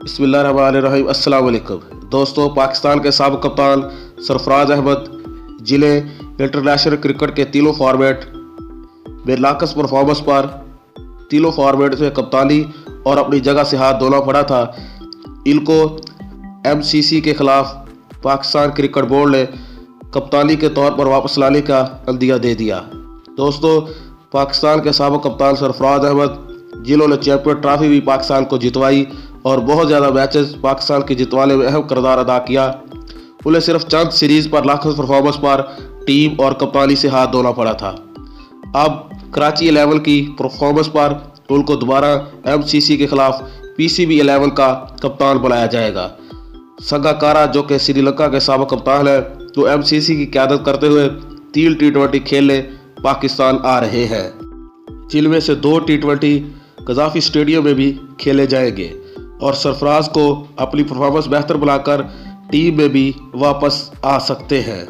बिस्मिल्लाहिर्रहमानिर्रहीम। अस्सलाम वालेकुम दोस्तों, पाकिस्तान के साबिक़ कप्तान सरफराज अहमद जिन्हें इंटरनेशनल क्रिकेट के तीनों फॉर्मेट में नाक़स परफॉर्मेंस पर तीनों फॉर्मेट में कप्तानी और अपनी जगह से हाथ धोना पड़ा था, इनको MCC के ख़िलाफ़ पाकिस्तान क्रिकेट बोर्ड ने कप्तानी के तौर पर वापस लाने का अंदिया दे दिया। दोस्तों, पाकिस्तान के साबिक़ कप्तान सरफराज अहमद जिन्होंने चैंपियन ट्रॉफी भी पाकिस्तान को जितवाई और बहुत ज़्यादा मैचेस पाकिस्तान के जितवाने में अहम किरदार अदा किया, उन्हें सिर्फ चंद सीरीज़ पर लाखों परफॉर्मेंस पर टीम और कप्तानी से हाथ धोना पड़ा था। अब कराची 11 की परफॉर्मेंस पर उनको दोबारा MCC के खिलाफ PCB 11 का कप्तान बनाया जाएगा। संगाकारा जो कि श्रीलंका के साबिक़ कप्तान है, तो MCC की क़यादत करते हुए 3 T20 खेलने पाकिस्तान आ रहे हैं, जिनमें से 2 T20 गद्दाफी स्टेडियम में भी खेले जाएंगे और सरफराज को अपनी परफॉर्मेंस बेहतर बनाकर टीम में भी वापस आ सकते हैं।